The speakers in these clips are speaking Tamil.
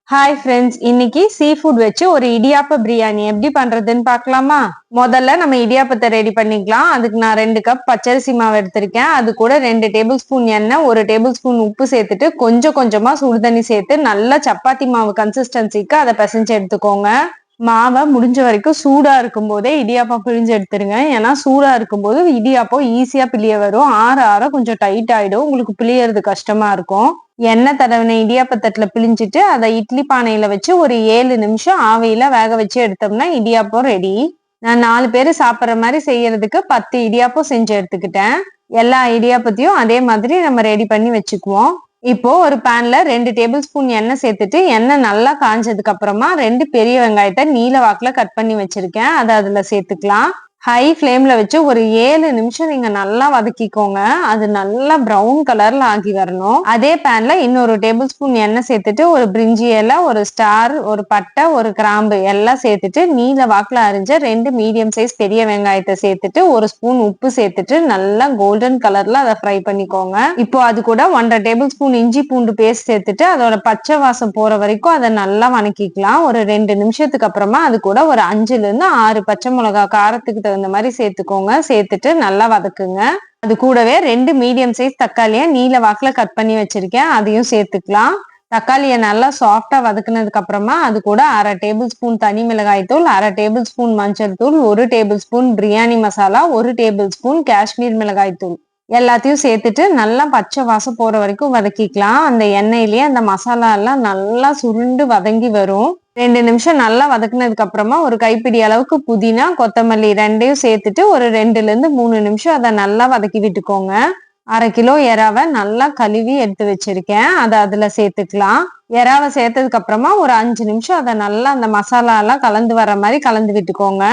ஹாய் ஃப்ரெண்ட்ஸ், இன்னைக்கு சீ ஃபுட் வச்சு ஒரு இடியாப்ப பிரியாணி எப்படி பண்றதுன்னு பார்க்கலாமா? முதல்ல நம்ம இடியாப்பத்தை ரெடி பண்ணிக்கலாம். அதுக்கு நான் 2 கப் பச்சரிசி மாவு எடுத்திருக்கேன். அது கூட 2 டேபிள் ஸ்பூன் எண்ணெய், 1 டேபிள் ஸ்பூன் உப்பு சேர்த்துட்டு கொஞ்சம் கொஞ்சமா சுடுதண்ணி சேர்த்து நல்லா சப்பாத்தி மாவு கன்சிஸ்டன்சிக்கு அதை பிசைஞ்சு எடுத்துக்கோங்க. மாவை முடிஞ்ச வரைக்கும் சூடா இருக்கும் போதே இடியாப்பம் பிழிஞ்சு எடுத்துருங்க. ஏன்னா சூடா இருக்கும்போது இடியாப்பம் ஈஸியா பிழிய வரும். ஆற ஆற கொஞ்சம் டைட் ஆயிடும், உங்களுக்கு பிழியறது கஷ்டமா இருக்கும். எண்ணெய் தடவின இடியாப்பத்தட்டுல பிழிஞ்சிட்டு அதை இட்லி பானையில வச்சு ஒரு 7 நிமிஷம் ஆவியில வேக வச்சு எடுத்தோம்னா இடியாப்பம் ரெடி. நான் 4 பேரு சாப்பிட்ற மாதிரி செய்யறதுக்கு 10 இடியாப்பம் செஞ்சு எடுத்துக்கிட்டேன். எல்லா இடியாப்பத்தையும் அதே மாதிரி நம்ம ரெடி பண்ணி வச்சுக்குவோம். இப்போ ஒரு பேன்ல 2 டேபிள் ஸ்பூன் எண்ணெய் சேர்த்துட்டு எண்ணெய் நல்லா காஞ்சதுக்கு அப்புறமா 2 பெரிய வெங்காயத்தை நீல வாக்குல கட் பண்ணி வச்சிருக்கேன். அதை அதுல சேர்த்துக்கலாம். ஹை ஃப்ளேம்ல வச்சு ஒரு 7 நிமிஷம் நீங்க நல்லா வதக்கிக்கோங்க. அது நல்லா ப்ரௌன் கலர்ல ஆகி வரணும். அதே பேன்ல இன்னொரு டேபிள் ஸ்பூன் எண்ணெய் சேர்த்துட்டு ஒரு பிரிஞ்சி இலை, ஒரு ஸ்டார், ஒரு பட்டை, ஒரு கிராம்பு எல்லாம் சேர்த்துட்டு நீல வாக்குல அரிஞ்ச 2 மீடியம் சைஸ் பெரிய வெங்காயத்தை சேர்த்துட்டு ஒரு ஸ்பூன் உப்பு சேர்த்துட்டு நல்லா கோல்டன் கலர்ல அதை ஃப்ரை பண்ணிக்கோங்க. இப்போ அது கூட 1.5 டேபிள் ஸ்பூன் இஞ்சி பூண்டு பேஸ்ட் சேர்த்துட்டு அதோட பச்சை வாசம் போற வரைக்கும் அதை நல்லா வணக்கிக்கலாம். ஒரு 2 நிமிஷத்துக்கு அப்புறமா அது கூட ஒரு 5ல இருந்து 6 பச்சை மிளகாய் காரத்துக்கு தகுந்த மாதிரி சேர்த்துக்கோங்க. சேர்த்துட்டு நல்லா வதக்குங்க. அது கூடவே 2 மீடியம் சைஸ் தக்காளியை நீல வாக்குல கட் பண்ணி வச்சிருக்கேன், அதையும் சேர்த்துக்கலாம். தக்காளியை நல்லா சாஃப்டா வதக்குனதுக்கு அப்புறமா அது கூட 1/2 டேபிள் ஸ்பூன் தனி மிளகாய் தூள், 1/2 டேபிள் ஸ்பூன் மஞ்சள் தூள், 1 table spoon biryani masala, 1 table spoon Kashmir மிளகாய் தூள் எல்லாத்தையும் சேர்த்துட்டு நல்லா பச்சை வாசம் போற வரைக்கும் வதக்கிக்கலாம். அந்த எண்ணெயிலேயே அந்த மசாலா எல்லாம் நல்லா சுருண்டு வதங்கி வரும். 2 நிமிஷம் நல்லா வதக்குனதுக்கு அப்புறமா ஒரு கைப்பிடி அளவுக்கு புதினா, கொத்தமல்லி 2யும் சேர்த்துட்டு ஒரு 2ல இருந்து 3 நிமிஷம் அதை நல்லா வதக்கி விட்டுக்கோங்க. 1/2 கிலோ எறாவை நல்லா கழுவி எடுத்து வச்சிருக்கேன், அதை அதுல சேர்த்துக்கலாம். எறாவை சேர்த்ததுக்கு அப்புறமா ஒரு 5 நிமிஷம் அதை நல்லா அந்த மசாலா எல்லாம் கலந்து வர மாதிரி கலந்து விட்டுக்கோங்க.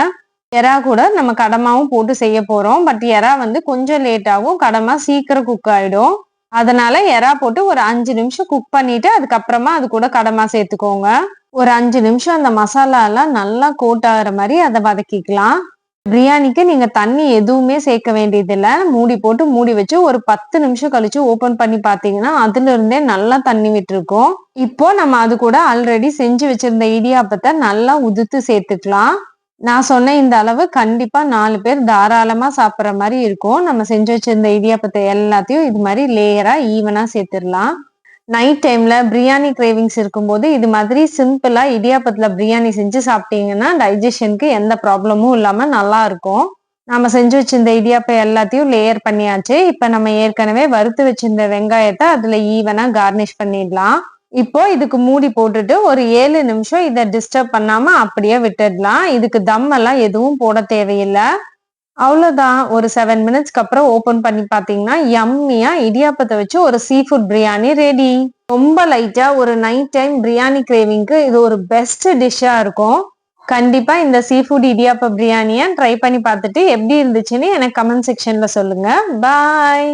எறா கூட நம்ம கடமாவும் போட்டு செய்ய போறோம். பட் எறா கொஞ்சம் லேட் ஆகும், கடமா சீக்கிரம் குக் ஆயிடும். அதனால எறா போட்டு ஒரு 5 நிமிஷம் குக் பண்ணிட்டு அதுக்கப்புறமா அது கூட கடமா சேர்த்துக்கோங்க. ஒரு 5 நிமிஷம் அந்த மசாலா எல்லாம் நல்லா கோட் ஆகுற மாதிரி அதை வதக்கிக்கலாம். பிரியாணிக்கு நீங்க தண்ணி எதுவுமே சேர்க்க வேண்டியதில்லை. மூடி போட்டு மூடி வச்சு ஒரு 10 நிமிஷம் கழிச்சு ஓபன் பண்ணி பாத்தீங்கன்னா அதுல இருந்தே நல்லா தண்ணி விட்டுருக்கும். இப்போ நம்ம அது கூட ஆல்ரெடி செஞ்சு வச்சிருந்த இடியாப்பத்தை நல்லா உதுத்து சேர்த்துக்கலாம். நான் சொன்ன இந்த அளவு கண்டிப்பா 4 பேர் தாராளமா சாப்பிட்ற மாதிரி இருக்கும். நம்ம செஞ்சு வச்சிருந்த இடியாப்பத்தை எல்லாத்தையும் இது மாதிரி லேயரா ஈவனா சேர்த்துடலாம். நைட் டைம்ல பிரியாணி கிரேவிங்ஸ் இருக்கும்போது இது மாதிரி சிம்பிளா இடியாப்பத்துல பிரியாணி செஞ்சு சாப்பிட்டீங்கன்னா டைஜஷனுக்கு எந்த ப்ராப்ளமும் இல்லாம நல்லா இருக்கும். நம்ம செஞ்சு வச்சிருந்த இடியாப்பம் எல்லாத்தையும் லேயர் பண்ணியாச்சு. இப்ப நம்ம ஏற்கனவே வறுத்து வச்சிருந்த வெங்காயத்தை அதுல ஈவனா கார்னிஷ் பண்ணிடலாம். இப்போ இதுக்கு மூடி போட்டுட்டு ஒரு 7 நிமிஷம் இதை டிஸ்டர்ப் பண்ணாம அப்படியே விட்டுடலாம். இதுக்கு தம் எல்லாம் எதுவும் போட தேவையில்லை. அவ்வளவுதான். ஒரு 7 மினிட்ஸ்க்கு அப்புறம் ஓபன் பண்ணி பாத்தீங்கன்னா யம்மியா இடியாப்பத்தை வச்சு ஒரு சீ ஃபுட் பிரியாணி ரெடி. ரொம்ப லைட்டா ஒரு நைட் டைம் பிரியாணி கிரேவிங்க்கு இது ஒரு பெஸ்ட் டிஷ்ஷா இருக்கும். கண்டிப்பா இந்த சீ ஃபுட் இடியாப்ப பிரியாணியை ட்ரை பண்ணி பார்த்துட்டு எப்படி இருந்துச்சுன்னு எனக்கு கமெண்ட் செக்ஷன்ல சொல்லுங்க. பாய்.